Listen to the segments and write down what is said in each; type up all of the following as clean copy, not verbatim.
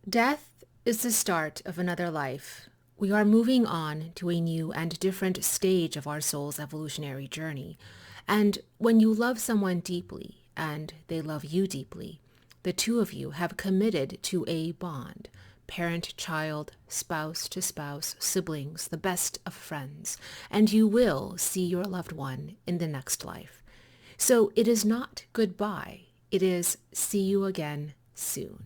Death is the start of another life. We are moving on to a new and different stage of our soul's evolutionary journey. And when you love someone deeply and they love you deeply, the two of you have committed to a bond. Parent-child, spouse-to-spouse, siblings, the best of friends, and you will see your loved one in the next life. So it is not goodbye, it is see you again soon.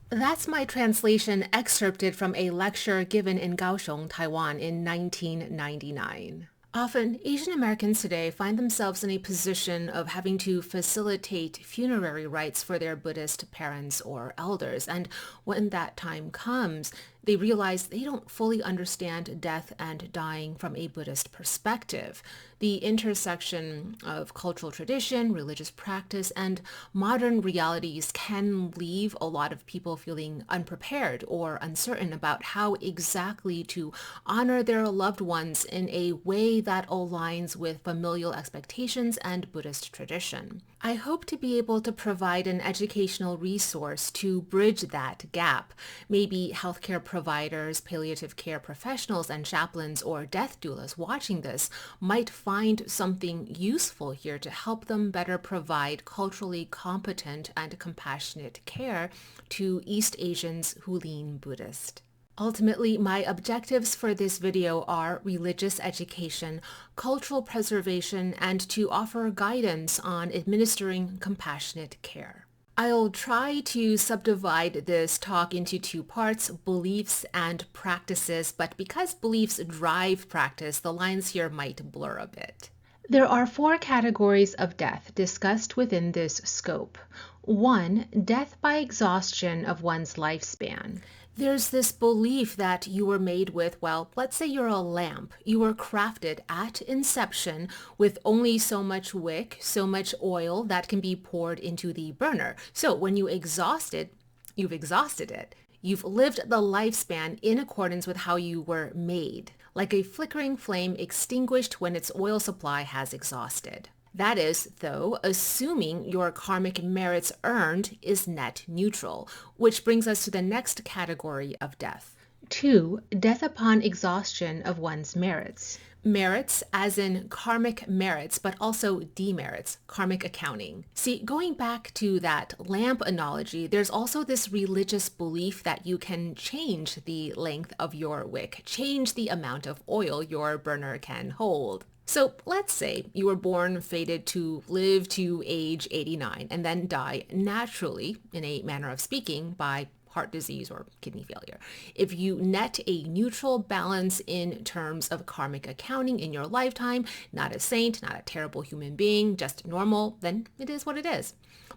That's my translation excerpted from a lecture given in Kaohsiung, Taiwan in 1999. Often, Asian Americans today find themselves in a position of having to facilitate funerary rites for their Buddhist parents or elders, and when that time comes, they realize they don't fully understand death and dying from a Buddhist perspective. The intersection of cultural tradition, religious practice, and modern realities can leave a lot of people feeling unprepared or uncertain about how exactly to honor their loved ones in a way that aligns with familial expectations and Buddhist tradition. I hope to be able to provide an educational resource to bridge that gap. Maybe healthcare providers, palliative care professionals, and chaplains or death doulas watching this might find something useful here to help them better provide culturally competent and compassionate care to East Asians who lean Buddhist. Ultimately, my objectives for this video are religious education, cultural preservation, and to offer guidance on administering compassionate care. I'll try to subdivide this talk into two parts, beliefs and practices, but because beliefs drive practice, the lines here might blur a bit. There are four categories of death discussed within this scope. 1. Death by exhaustion of one's lifespan. There's this belief that you were made with, well, let's say you're a lamp. You were crafted at inception with only so much wick, so much oil that can be poured into the burner. So when you exhaust it, you've exhausted it. You've lived the lifespan in accordance with how you were made, like a flickering flame extinguished when its oil supply has exhausted. That is, though, assuming your karmic merits earned is net neutral, which brings us to the next category of death. 2. Death upon exhaustion of one's merits. Merits as in karmic merits, but also demerits, karmic accounting. See, going back to that lamp analogy, there's also this religious belief that you can change the length of your wick, change the amount of oil your burner can hold. So let's say you were born fated to live to age 89 and then die naturally, in a manner of speaking, by heart disease or kidney failure. If you net a neutral balance in terms of karmic accounting in your lifetime, not a saint, not a terrible human being, just normal, then it is what it is.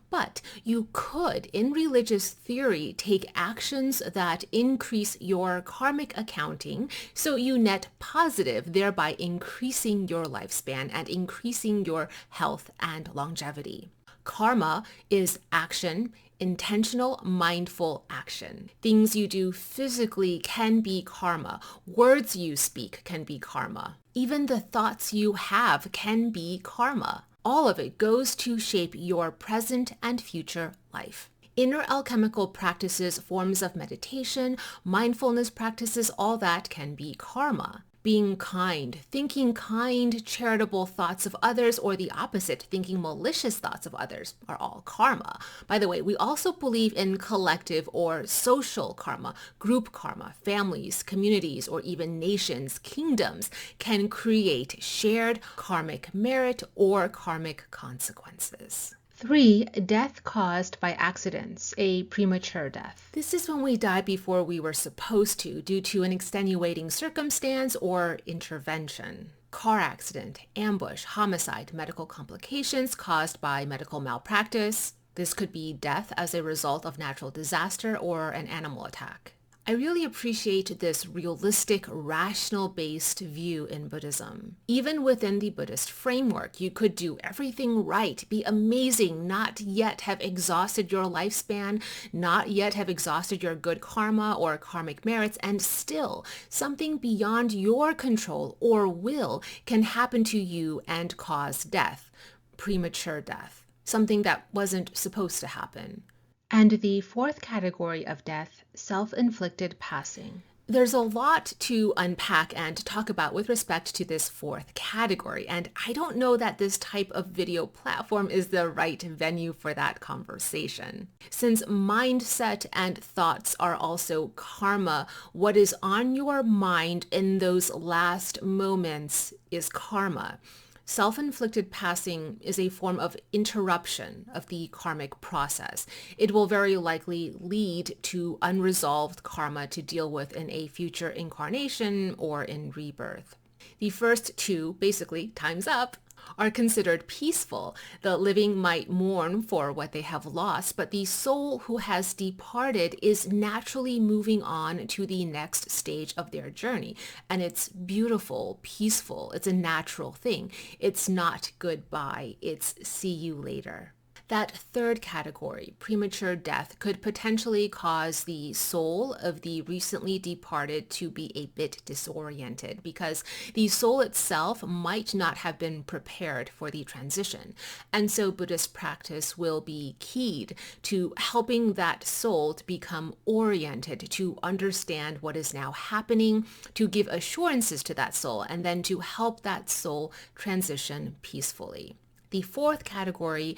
But you could, in religious theory, take actions that increase your karmic accounting so you net positive, thereby increasing your lifespan and increasing your health and longevity. Karma is action, intentional, mindful action. Things you do physically can be karma. Words you speak can be karma. Even the thoughts you have can be karma. All of it goes to shape your present and future life. Inner alchemical practices, forms of meditation, mindfulness practices, all that can be karma. Being kind, thinking kind, charitable thoughts of others, or the opposite, thinking malicious thoughts of others, are all karma. By the way, we also believe in collective or social karma, group karma. Families, communities, or even nations, kingdoms can create shared karmic merit or karmic consequences. 3. Death caused by accidents, a premature death. This is when we die before we were supposed to due to an extenuating circumstance or intervention. Car accident, ambush, homicide, medical complications caused by medical malpractice. This could be death as a result of natural disaster or an animal attack. I really appreciate this realistic, rational-based view in Buddhism. Even within the Buddhist framework, you could do everything right, be amazing, not yet have exhausted your lifespan, not yet have exhausted your good karma or karmic merits, and still something beyond your control or will can happen to you and cause death, premature death, something that wasn't supposed to happen. And the fourth category of death, self-inflicted passing. There's a lot to unpack and talk about with respect to this fourth category, and I don't know that this type of video platform is the right venue for that conversation. Since mindset and thoughts are also karma, what is on your mind in those last moments is karma. Self-inflicted passing is a form of interruption of the karmic process. It will very likely lead to unresolved karma to deal with in a future incarnation or in rebirth. The first two, basically time's up, are considered peaceful. The living might mourn for what they have lost, but the soul who has departed is naturally moving on to the next stage of their journey. And it's beautiful, peaceful. It's a natural thing. It's not goodbye. It's see you later. That third category, premature death, could potentially cause the soul of the recently departed to be a bit disoriented because the soul itself might not have been prepared for the transition. And so Buddhist practice will be keyed to helping that soul to become oriented, to understand what is now happening, to give assurances to that soul, and then to help that soul transition peacefully. The fourth category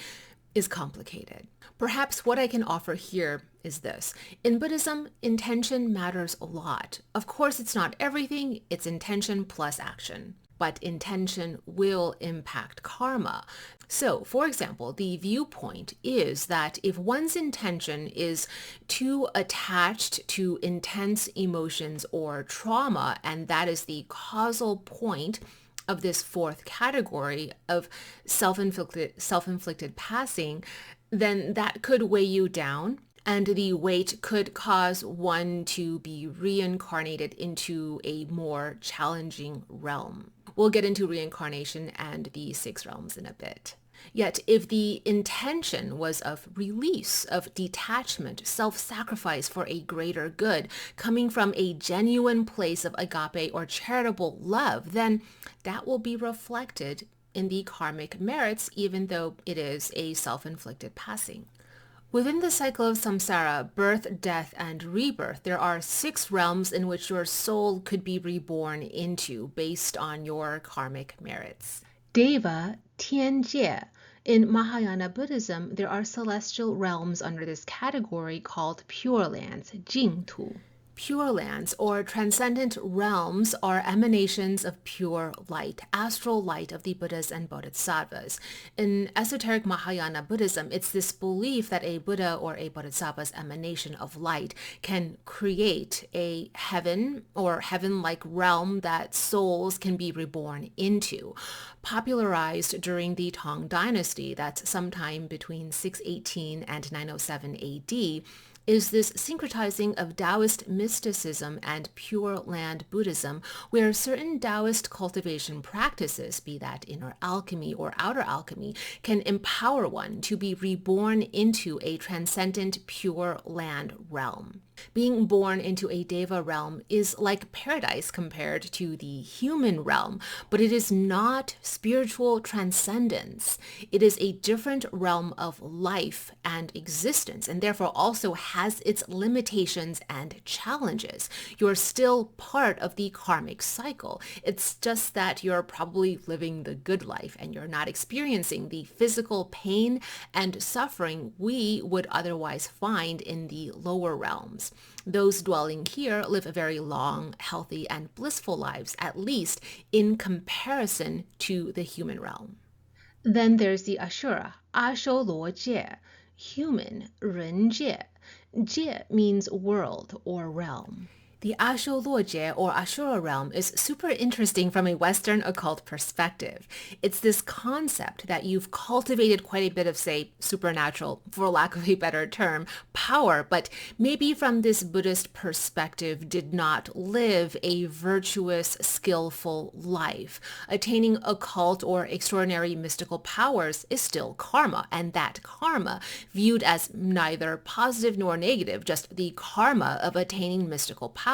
is complicated. Perhaps what I can offer here is this. In Buddhism, intention matters a lot. Of course, it's not everything, it's intention plus action. But intention will impact karma. So, for example, the viewpoint is that if one's intention is too attached to intense emotions or trauma, and that is the causal point of this fourth category of self-inflicted passing, then that could weigh you down, and the weight could cause one to be reincarnated into a more challenging realm. We'll get into reincarnation and the 6 realms in a bit. Yet if the intention was of release, of detachment, self-sacrifice for a greater good, coming from a genuine place of agape or charitable love, then that will be reflected in the karmic merits, even though it is a self-inflicted passing. Within the cycle of samsara, birth, death, and rebirth, there are 6 realms in which your soul could be reborn into based on your karmic merits. Deva, Tiān. In Mahayana Buddhism, there are celestial realms under this category called Pure Lands, Jingtu. Pure Lands, or transcendent realms, are emanations of pure light, astral light of the Buddhas and Bodhisattvas. In esoteric Mahayana Buddhism, it's this belief that a Buddha or a Bodhisattva's emanation of light can create a heaven or heaven-like realm that souls can be reborn into. Popularized during the Tang Dynasty, that's sometime between 618 and 907 AD, is this syncretizing of Taoist mysticism and Pure Land Buddhism, where certain Taoist cultivation practices, be that inner alchemy or outer alchemy, can empower one to be reborn into a transcendent Pure Land realm. Being born into a Deva realm is like paradise compared to the human realm, but it is not spiritual transcendence. It is a different realm of life and existence, and therefore also has its limitations and challenges. You're still part of the karmic cycle. It's just that you're probably living the good life and you're not experiencing the physical pain and suffering we would otherwise find in the lower realms. Those dwelling here live very long, healthy, and blissful lives, at least in comparison to the human realm. Then there's the Asura, 阿修罗界, human, 人界. 界 means world or realm. The 阿修罗界or Asura realm is super interesting from a Western occult perspective. It's this concept that you've cultivated quite a bit of, say, supernatural, for lack of a better term, power, but maybe from this Buddhist perspective did not live a virtuous, skillful life. Attaining occult or extraordinary mystical powers is still karma, and that karma, viewed as neither positive nor negative, just the karma of attaining mystical powers,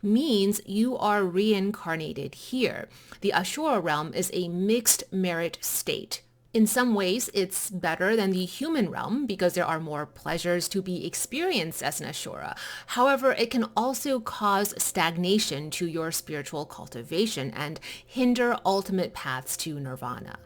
means you are reincarnated here. The Asura realm is a mixed merit state. In some ways, it's better than the human realm because there are more pleasures to be experienced as an Asura. However, it can also cause stagnation to your spiritual cultivation and hinder ultimate paths to nirvana.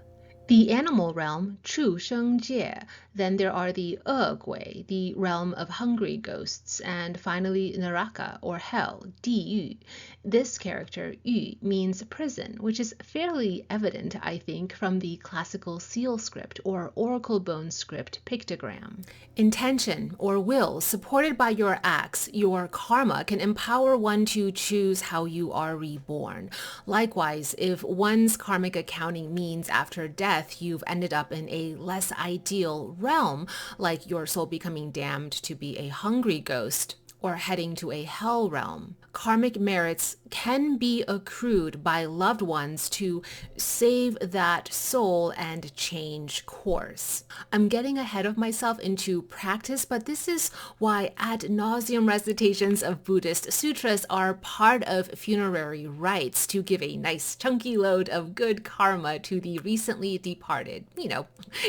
The animal realm, 畜生界. Then there are the 恶鬼, the realm of hungry ghosts, and finally Naraka, or hell, 地狱. This character, yu, means prison, which is fairly evident, I think, from the classical seal script or oracle bone script pictogram. Intention, or will, supported by your acts, your karma, can empower one to choose how you are reborn. Likewise, if one's karmic accounting means after death you've ended up in a less ideal realm, like your soul becoming damned to be a hungry ghost, or heading to a hell realm. Karmic merits can be accrued by loved ones to save that soul and change course. I'm getting ahead of myself into practice, but this is why ad nauseum recitations of Buddhist sutras are part of funerary rites to give a nice chunky load of good karma to the recently departed,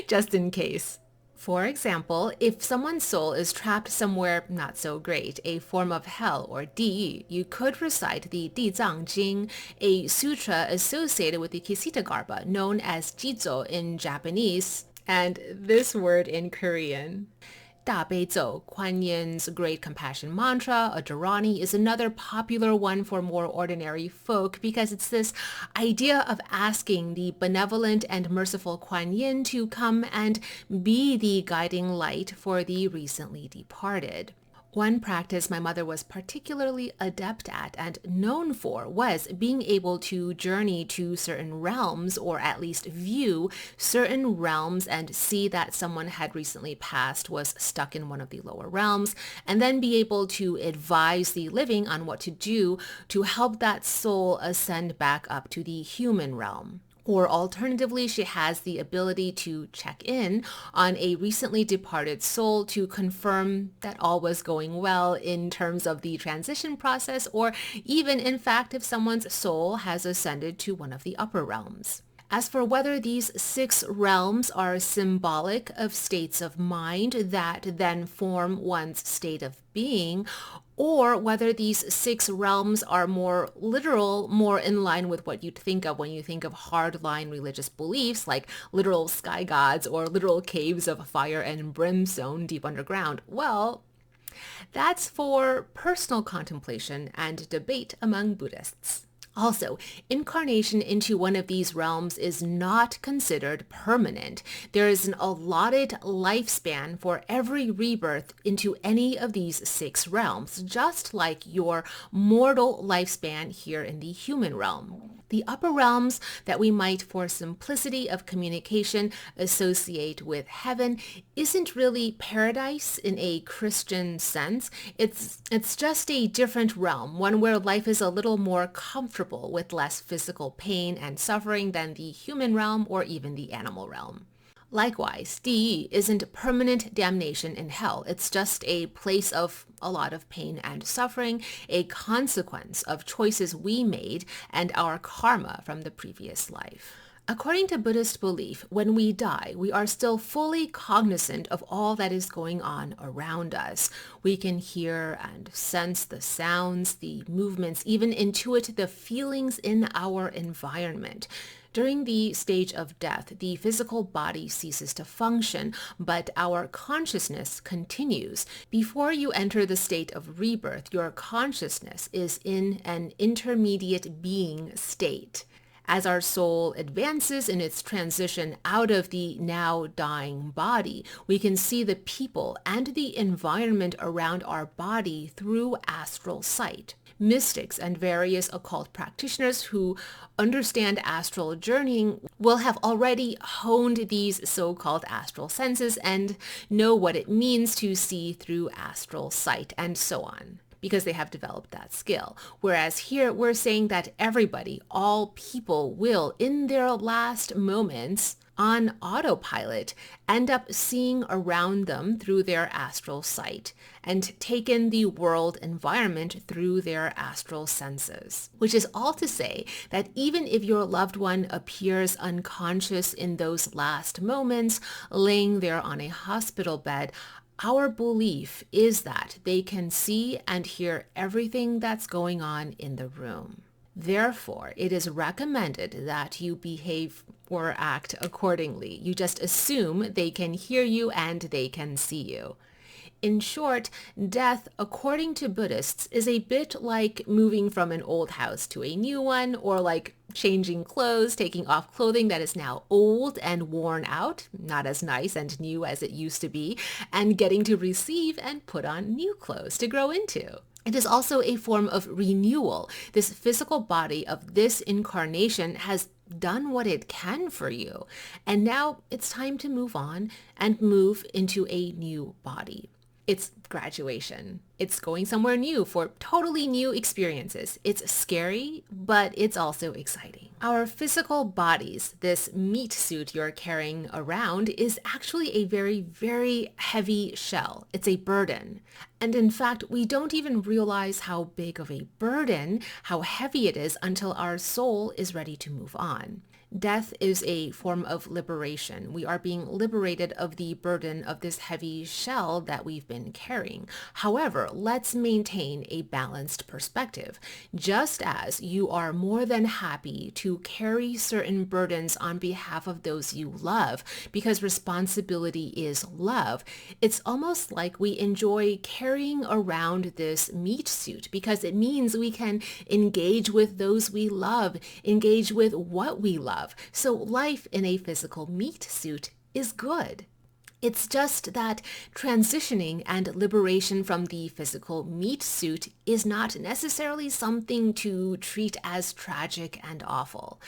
just in case. For example, if someone's soul is trapped somewhere not so great, a form of hell or 地狱, you could recite the 地藏经, a sutra associated with the Ksitagarbha, known as jizo in Japanese, and this word in Korean. 大悲咒, Kuan Yin's Great Compassion Mantra, a Dharani, is another popular one for more ordinary folk because it's this idea of asking the benevolent and merciful Kuan Yin to come and be the guiding light for the recently departed. One practice my mother was particularly adept at and known for was being able to journey to certain realms, or at least view certain realms and see that someone had recently passed, was stuck in one of the lower realms, and then be able to advise the living on what to do to help that soul ascend back up to the human realm. Or alternatively, she has the ability to check in on a recently departed soul to confirm that all was going well in terms of the transition process, or even, in fact, if someone's soul has ascended to one of the upper realms. As for whether these 6 realms are symbolic of states of mind that then form one's state of being, or whether these 6 realms are more literal, more in line with what you'd think of when you think of hardline religious beliefs like literal sky gods or literal caves of fire and brimstone deep underground, well, that's for personal contemplation and debate among Buddhists. Also, incarnation into one of these realms is not considered permanent. There is an allotted lifespan for every rebirth into any of these 6 realms, just like your mortal lifespan here in the human realm. The upper realms that we might, for simplicity of communication, associate with heaven isn't really paradise in a Christian sense. It's just a different realm, one where life is a little more comfortable with less physical pain and suffering than the human realm or even the animal realm. Likewise, 地狱 isn't permanent damnation in hell. It's just a place of a lot of pain and suffering, a consequence of choices we made and our karma from the previous life. According to Buddhist belief, when we die, we are still fully cognizant of all that is going on around us. We can hear and sense the sounds, the movements, even intuit the feelings in our environment. During the stage of death, the physical body ceases to function, but our consciousness continues. Before you enter the state of rebirth, your consciousness is in an intermediate being state. As our soul advances in its transition out of the now dying body, we can see the people and the environment around our body through astral sight. Mystics and various occult practitioners who understand astral journeying will have already honed these so-called astral senses and know what it means to see through astral sight, and so on. because they have developed that skill. Whereas here we're saying that everybody, all people will, in their last moments on autopilot, end up seeing around them through their astral sight and take in the world environment through their astral senses. Which is all to say that even if your loved one appears unconscious in those last moments, laying there on a hospital bed, our belief is that they can see and hear everything that's going on in the room. Therefore, it is recommended that you behave or act accordingly. You just assume they can hear you and they can see you. In short, death, according to Buddhists, is a bit like moving from an old house to a new one, or like changing clothes, taking off clothing that is now old and worn out, not as nice and new as it used to be, and getting to receive and put on new clothes to grow into. It is also a form of renewal. This physical body of this incarnation has done what it can for you, and now it's time to move on and move into a new body. It's graduation. It's going somewhere new for totally new experiences. It's scary, but it's also exciting. Our physical bodies, this meat suit you're carrying around, is actually a very, very heavy shell. It's a burden. And in fact, we don't even realize how big of a burden, how heavy it is, until our soul is ready to move on. Death is a form of liberation. We are being liberated of the burden of this heavy shell that we've been carrying. However, let's maintain a balanced perspective. Just as you are more than happy to carry certain burdens on behalf of those you love, because responsibility is love, it's almost like we enjoy carrying around this meat suit because it means we can engage with those we love, engage with what we love. So life in a physical meat suit is good. It's just that transitioning and liberation from the physical meat suit is not necessarily something to treat as tragic and awful.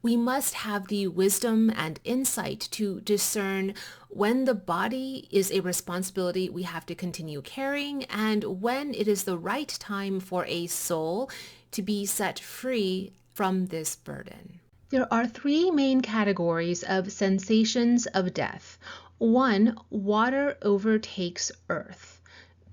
We must have the wisdom and insight to discern when the body is a responsibility we have to continue carrying and when it is the right time for a soul to be set free from this burden. There are three main categories of sensations of death. 1, water overtakes earth.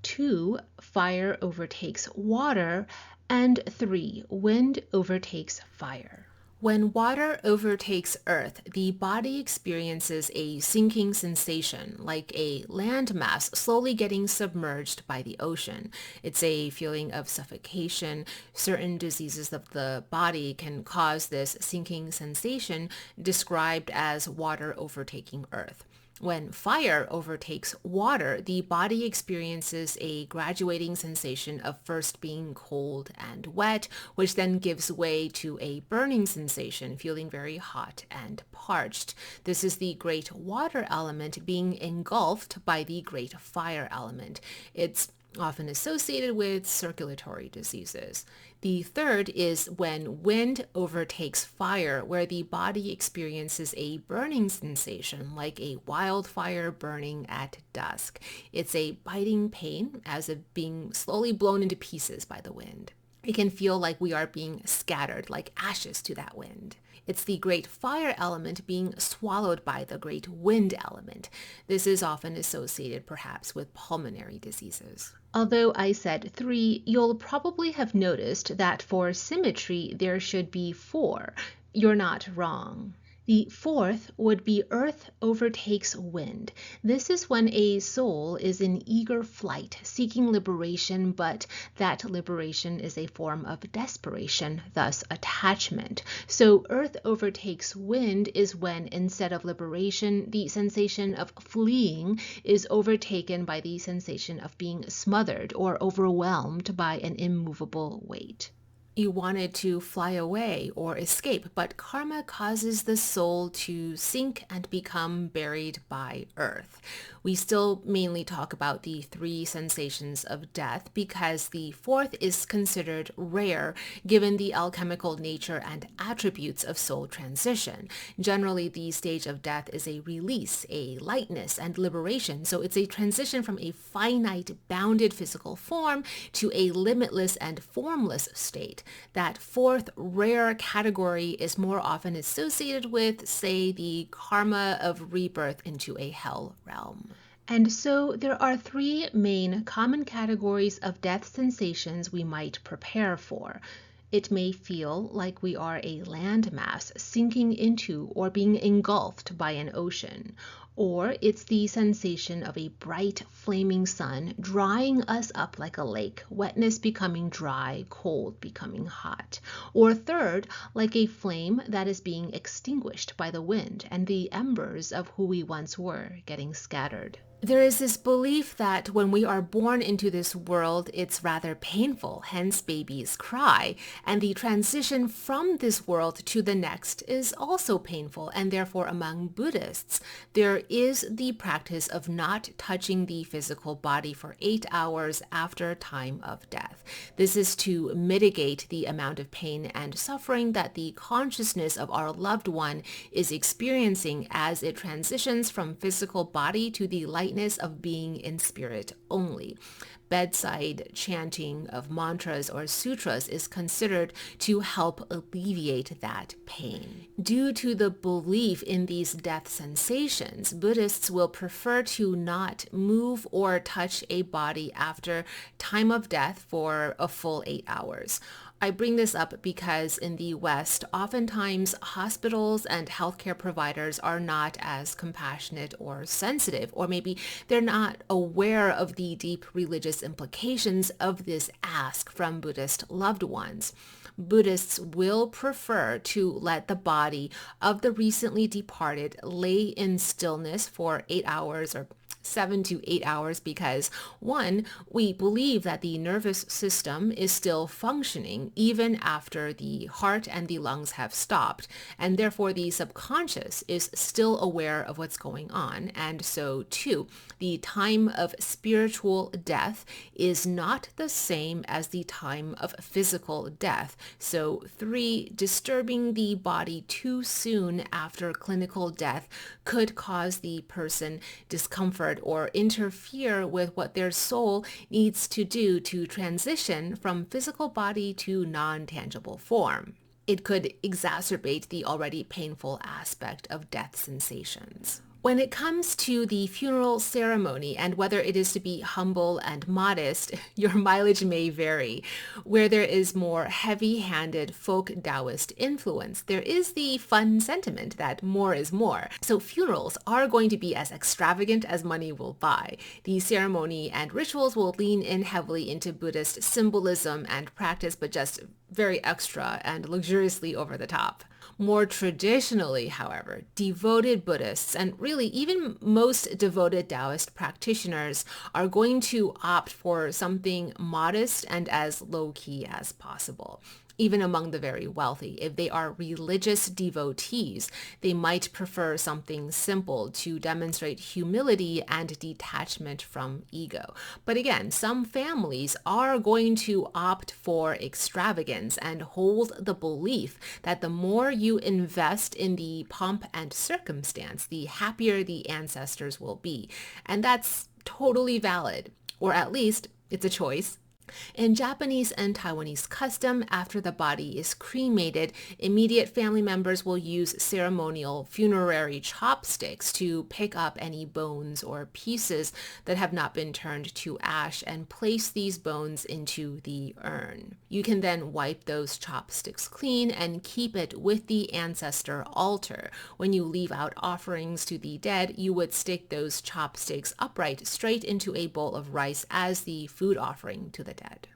2, fire overtakes water. And 3, wind overtakes fire. When water overtakes earth, the body experiences a sinking sensation, like a landmass slowly getting submerged by the ocean. It's a feeling of suffocation. Certain diseases of the body can cause this sinking sensation, described as water overtaking earth. When fire overtakes water, the body experiences a graduating sensation of first being cold and wet, which then gives way to a burning sensation, feeling very hot and parched. This is the great water element being engulfed by the great fire element. It's often associated with circulatory diseases. The third is when wind overtakes fire, where the body experiences a burning sensation like a wildfire burning at dusk. It's a biting pain as if being slowly blown into pieces by the wind. It can feel like we are being scattered like ashes to that wind. It's the great fire element being swallowed by the great wind element. This is often associated perhaps with pulmonary diseases. Although I said 3, you'll probably have noticed that for symmetry there should be 4. You're not wrong. The 4th would be earth overtakes wind. This is when a soul is in eager flight, seeking liberation, but that liberation is a form of desperation, thus attachment. So earth overtakes wind is when, instead of liberation, the sensation of fleeing is overtaken by the sensation of being smothered or overwhelmed by an immovable weight. You wanted to fly away or escape, but karma causes the soul to sink and become buried by earth. We still mainly talk about the three sensations of death because the fourth is considered rare given the alchemical nature and attributes of soul transition. Generally, the stage of death is a release, a lightness and liberation. So it's a transition from a finite, bounded physical form to a limitless and formless state. That fourth rare category is more often associated with, say, the karma of rebirth into a hell realm. And so there are three main common categories of death sensations we might prepare for. It may feel like we are a landmass sinking into or being engulfed by an ocean. Or it's the sensation of a bright, flaming sun drying us up like a lake, wetness becoming dry, cold becoming hot. Or third, like a flame that is being extinguished by the wind and the embers of who we once were getting scattered. There is this belief that when we are born into this world, it's rather painful, hence babies cry, and the transition from this world to the next is also painful, and therefore among Buddhists, there is the practice of not touching the physical body for 8 hours after time of death. This is to mitigate the amount of pain and suffering that the consciousness of our loved one is experiencing as it transitions from physical body to the lightness of being in spirit only. Bedside chanting of mantras or sutras is considered to help alleviate that pain. Due to the belief in these death sensations, Buddhists will prefer to not move or touch a body after time of death for a full 8 hours. I bring this up because in the West, oftentimes hospitals and healthcare providers are not as compassionate or sensitive, or maybe they're not aware of the deep religious implications of this ask from Buddhist loved ones. Buddhists will prefer to let the body of the recently departed lay in stillness for 8 hours or 7 to 8 hours because, one, we believe that the nervous system is still functioning even after the heart and the lungs have stopped, and therefore the subconscious is still aware of what's going on. And so, two, the time of spiritual death is not the same as the time of physical death. So, three, disturbing the body too soon after clinical death could cause the person discomfort or interfere with what their soul needs to do to transition from physical body to non-tangible form. It could exacerbate the already painful aspect of death sensations. When it comes to the funeral ceremony and whether it is to be humble and modest, your mileage may vary. Where there is more heavy-handed folk Taoist influence, there is the fun sentiment that more is more. So funerals are going to be as extravagant as money will buy. The ceremony and rituals will lean in heavily into Buddhist symbolism and practice, but just very extra and luxuriously over the top. More traditionally, however, devoted Buddhists and really even most devoted Taoist practitioners are going to opt for something modest and as low-key as possible. Even among the very wealthy, if they are religious devotees, they might prefer something simple to demonstrate humility and detachment from ego. But again, some families are going to opt for extravagance and hold the belief that the more you invest in the pomp and circumstance, the happier the ancestors will be. And that's totally valid, or at least it's a choice. In Japanese and Taiwanese custom, after the body is cremated, immediate family members will use ceremonial funerary chopsticks to pick up any bones or pieces that have not been turned to ash and place these bones into the urn. You can then wipe those chopsticks clean and keep it with the ancestor altar. When you leave out offerings to the dead, you would stick those chopsticks upright straight into a bowl of rice as the food offering to the dead.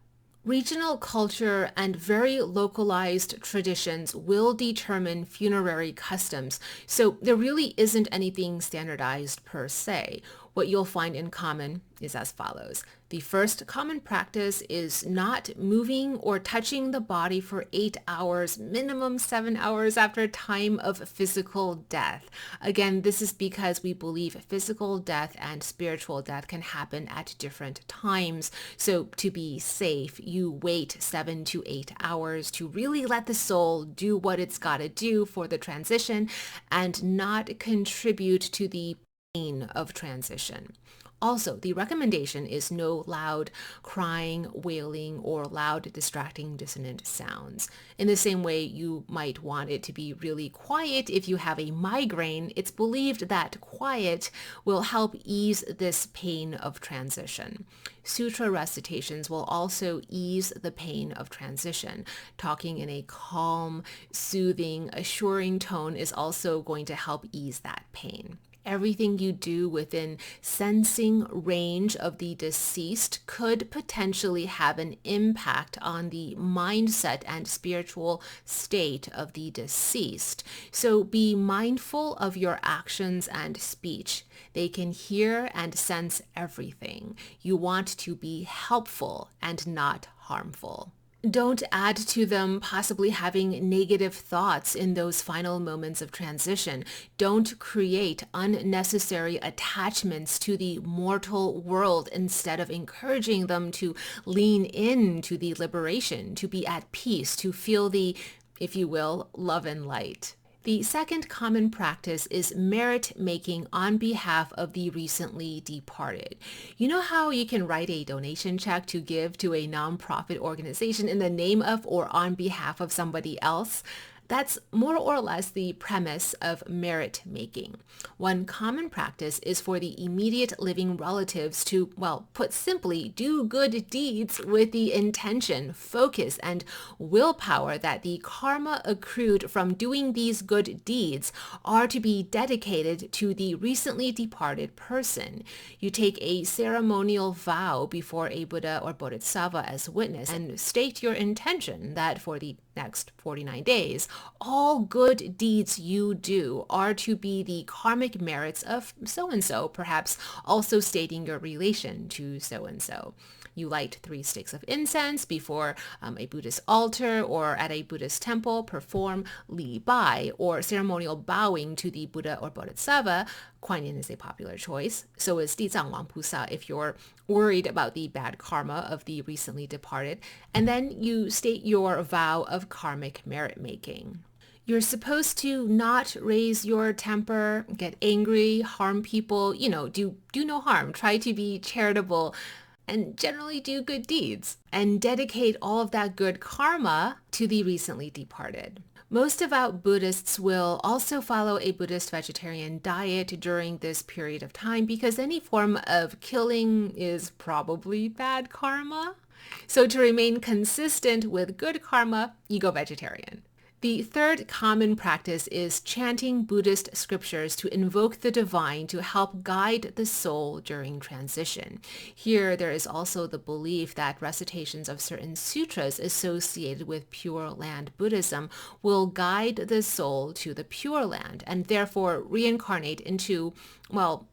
Regional culture and very localized traditions will determine funerary customs, so there really isn't anything standardized per se. What you'll find in common is as follows. The first common practice is not moving or touching the body for 8 hours, minimum 7 hours after time of physical death. Again, this is because we believe physical death and spiritual death can happen at different times. So to be safe, you wait 7 to 8 hours to really let the soul do what it's got to do for the transition and not contribute to the pain of transition. Also, the recommendation is no loud crying, wailing, or loud, distracting, dissonant sounds. In the same way you might want it to be really quiet if you have a migraine, it's believed that quiet will help ease this pain of transition. Sutra recitations will also ease the pain of transition. Talking in a calm, soothing, assuring tone is also going to help ease that pain. Everything you do within sensing range of the deceased could potentially have an impact on the mindset and spiritual state of the deceased. So be mindful of your actions and speech. They can hear and sense everything. You want to be helpful and not harmful. Don't add to them possibly having negative thoughts in those final moments of transition. Don't create unnecessary attachments to the mortal world instead of encouraging them to lean into the liberation, to be at peace, to feel the, if you will, love and light. The second common practice is merit making on behalf of the recently departed. You know how you can write a donation check to give to a nonprofit organization in the name of or on behalf of somebody else? That's more or less the premise of merit making. One common practice is for the immediate living relatives to, well, put simply, do good deeds with the intention, focus, and willpower that the karma accrued from doing these good deeds are to be dedicated to the recently departed person. You take a ceremonial vow before a Buddha or Bodhisattva as witness and state your intention that for the next 49 days, all good deeds you do are to be the karmic merits of so-and-so, perhaps also stating your relation to so-and-so. You light 3 sticks of incense before a Buddhist altar or at a Buddhist temple, perform li bai or ceremonial bowing to the Buddha or Bodhisattva. Kuan Yin is a popular choice. So is Dizang Wang Pusa if you're worried about the bad karma of the recently departed. And then you state your vow of karmic merit making. You're supposed to not raise your temper, get angry, harm people, do no harm, try to be charitable, and generally do good deeds, and dedicate all of that good karma to the recently departed. Most devout Buddhists will also follow a Buddhist vegetarian diet during this period of time because any form of killing is probably bad karma. So to remain consistent with good karma, you go vegetarian. The third common practice is chanting Buddhist scriptures to invoke the divine to help guide the soul during transition. Here, there is also the belief that recitations of certain sutras associated with Pure Land Buddhism will guide the soul to the Pure Land and therefore reincarnate into, well,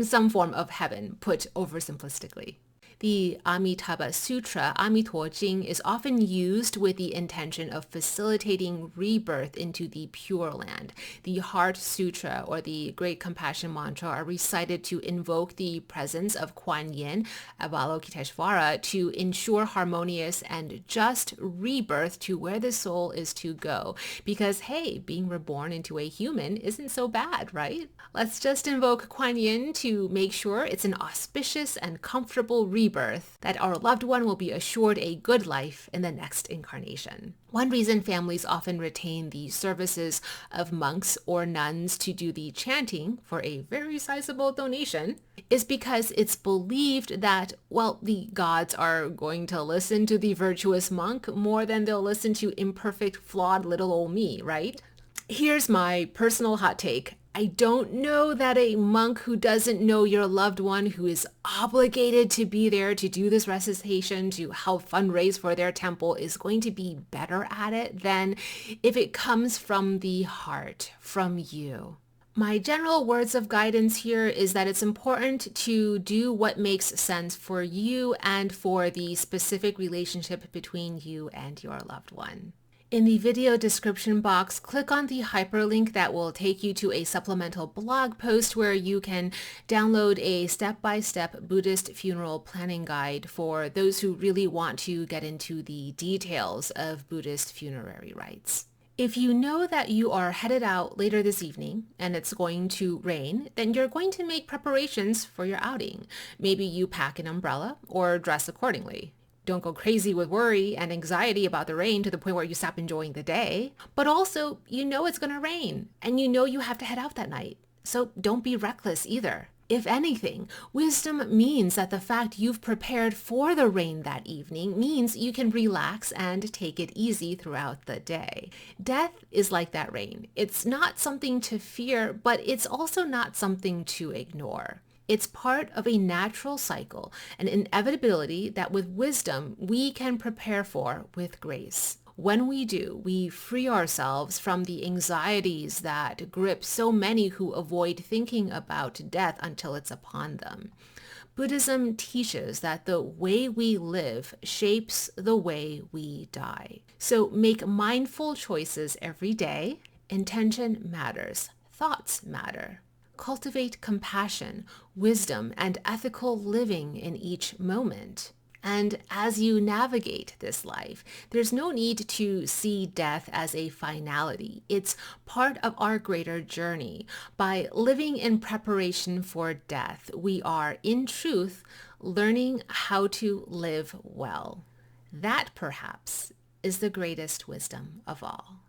some form of heaven, put oversimplistically. The Amitabha Sutra, Amituo Jing, is often used with the intention of facilitating rebirth into the Pure Land. The Heart Sutra or the Great Compassion Mantra are recited to invoke the presence of Kuan Yin, Avalokiteshvara, to ensure harmonious and just rebirth to where the soul is to go. Because, hey, being reborn into a human isn't so bad, right? Let's just invoke Kuan Yin to make sure it's an auspicious and comfortable rebirth, that our loved one will be assured a good life in the next incarnation. One reason families often retain the services of monks or nuns to do the chanting for a very sizable donation is because it's believed that, well, the gods are going to listen to the virtuous monk more than they'll listen to imperfect, flawed little old me, right? Here's my personal hot take. I don't know that a monk who doesn't know your loved one, who is obligated to be there to do this recitation, to help fundraise for their temple, is going to be better at it than if it comes from the heart, from you. My general words of guidance here is that it's important to do what makes sense for you and for the specific relationship between you and your loved one. In the video description box, click on the hyperlink that will take you to a supplemental blog post where you can download a step-by-step Buddhist funeral planning guide for those who really want to get into the details of Buddhist funerary rites. If you know that you are headed out later this evening and it's going to rain, then you're going to make preparations for your outing. Maybe you pack an umbrella or dress accordingly. Don't go crazy with worry and anxiety about the rain to the point where you stop enjoying the day. But also, you know it's going to rain and you know you have to head out that night. So don't be reckless either. If anything, wisdom means that the fact you've prepared for the rain that evening means you can relax and take it easy throughout the day. Death is like that rain. It's not something to fear, but it's also not something to ignore. It's part of a natural cycle, an inevitability that with wisdom we can prepare for with grace. When we do, we free ourselves from the anxieties that grip so many who avoid thinking about death until it's upon them. Buddhism teaches that the way we live shapes the way we die. So make mindful choices every day. Intention matters. Thoughts matter. Cultivate compassion, wisdom, and ethical living in each moment. And as you navigate this life, there's no need to see death as a finality. It's part of our greater journey. By living in preparation for death, we are, in truth, learning how to live well. That, perhaps, is the greatest wisdom of all.